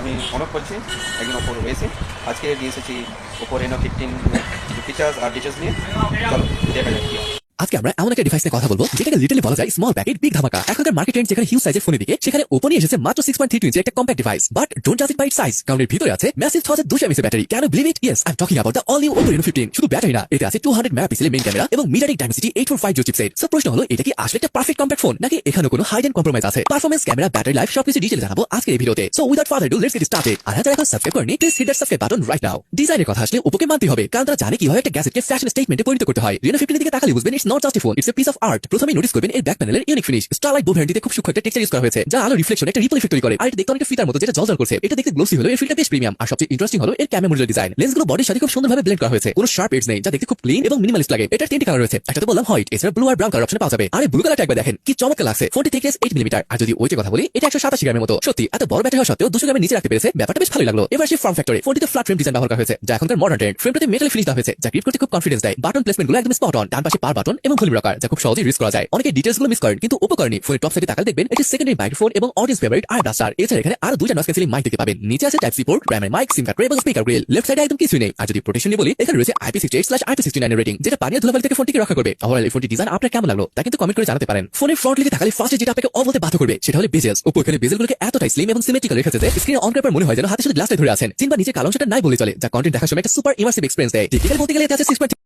আমি অনুভ করছি একজন ওপো রয়েছে। আজকে নিয়ে এসেছি ওপো রেনো 15 ফিচার্স আর ডিটেলস নিয়ে। চলো দেখা যাক কি হয়। আজকে আমরা এমন একটা ডিভাইস নিয়ে কথা বলবো যেটাকে লিটারালি বলা যায় স্মল প্যাকেট বিগ ধামাকা। এখনকার মার্কেট ট্রেন্ড যেখানে হিউজ সাইজের ফোনের দিকে, সেখানে ওপো নিয়ে এসেছে মাত্র 6.32 ইঞ্চের একটা কম্প্যাক্ট ডিভাইস। বাট ডোন্ট জাজ ইট বাই ইটস সাইজ, কারণ এর ভিতরে আছে massive 6200 mAh battery. Can you believe it? Yes, I am talking about the all new Oppo Reno 15। শুধু ব্যাটারি না, এতে আছে 200 মেগাপিক্সেলের মেইন ক্যামেরা এবং মিটারিক ডাইমেনসিটি 845 চিপসেট। সো প্রশ্ন হলো, এটা কি আসলে একটা পারফেক্ট কম্প্যাক্ট ফোন, নাকি এখানে কোনো হাইডেন কম্প্রোমাইজ আছে? পারফরম্যান্স, ক্যামেরা, ব্যাটারি লাইফ সবকিছু ডিটেইলে জানাবো আজকের এই ভিডিওতে। So without further ado, let's get started. আর যারা এখন সাবস্ক্রাইব করেনি, please hit that subscribe button right now. ডিজাইনের কথা আসলে ওপোকে মানতে হবে, কারণ তারা জানে কিভাবে একটা গ্যাজেটকে ফ্যাশন স্টেটমেন্টে পরিণত করতে হয়। রেনো 15 এর দিকে তাকালে বুঝবেন it's not just a phone, it's a piece of art. প্রথমে নোটিস করবেন এর ব্যাক প্যানেলের ইউনিক ফিনিশ। স্টারলাইট ব্লু ভ্যারান্টিতে খুব সূক্ষ্ম একটা টেক্সচার ইউজ করা হয়েছে, যা আলো রিফ্লেকশনে একটা রিপল ইফেক্ট তৈরি করে। আর এটা দেখতে অনেকটা ফিতার মতো, যেটা জ্বলজ্বল করছে। এটা দেখতে গ্লোসি হলো, এর ফিলটা বেশ প্রিমিয়াম। আর সবচেয়ে ইন্টারেস্টিং হলো এর ক্যামেরা মডেল ডিজাইন। লেন্সগুলো বডির সাথে খুব সুন্দরভাবে ব্লেন্ড করা হয়েছে, কোনো শার্প এডজ নেই, যা দেখতে খুব ক্লিন এবং মিনিমালিস্ট লাগে। এটার 3টি কালার রয়েছে, একটাতে বললাম হোয়াইট, এছাড়া ব্লু আর ব্রাউন কালার অপশন পাওয়া যাবে। আর এই ব্লু কালারটা একবার দেখেন কি চমৎকার লাগছে। ফোনটি thickness 8 মিলিমিটার। আর যদি ওয়েটের কথা বলি, এটা 187 গ্রামের মতো। সত্যি এত বড় ব্যাটারি হওয়া সত্ত্বেও 200 গ্রামের নিচে রাখতে পেরেছে, ব্যাপারটা বেশ ভালোই লাগলো। এবার আসি ফর্ম ফ্যাক্টরে। ফোনটিতে ফ্ল্যাট ফ্রেম ডিজাইন ব্যবহার করা হয়েছে, যা এখনকার মডার্ন ট্রেন্ড। ফ্রেমটাতে মেটাল ফিনিশ দেওয়া হয়েছে, যা গ্রিপ করতে খুব কনফিডেন্স দেয়। বাটন প্লেসমেন্টগুলো একদম স্পট অন, ডান পাশে পাওয়ার বাটন এবং ভলিউম রকার, যা খুব সহজেই রিস্ক করা যায়। অনেকে ডিটেইলসগুলো মিস করেন, কিন্তু ওপো করেনি। ফোনের টপ সাইডে তাকালে দেখবেন এটি সেকেন্ডারি মাইক্রোফোন এবং অডিয়েন্স ফেভারিট আর ব্লাস্টার। এছাড়া এখানে আরো দুইটা নয়েজ ক্যান্সেলিং মাইক দেখতে পাবেন। নিচে আছে type C port, primary mic, SIM card এবং স্পিকার গ্রিল। লেফট সাইডে একদম কিছুই নেই। আর যদি প্রোটেকশন নিয়ে বলি, এখানে রয়েছে IP68/IP69 এর রেটিং, যেটা পানি আর ধুলাবালি থেকে ফোনটিকে রক্ষা করবে। ওভারঅল এই ফোনটি ডিজাইন আপনার কেমন লাগলো তা কিন্তু কমেন্ট করে জানাতে পারেন। ফোনের ফ্রন্ট লিখে তাকালে ফার্স্টে যেটা আপনাকে অবলতে বাধ্য করবে সেটা হলো বেজেলস। ওপো এখানে বেজেলগুলোকে এতটাই স্লিম এবং সিমেট্রিক্যাল রেখেছে যে স্ক্রিনে অন করার পর মনে হয় যেন হাতে শুধু গ্লাসটাই ধরে আছেন। চিনবা নিচে কালো অংশটা নাই বলে চলে, যা কন্টেন্ট দেখার সময় একটা সুপার ইমার্সিভ এক্সপেরিয়েন্স দেয়। টেকনিক্যাল বলতে গেলে এটা আছে 6.3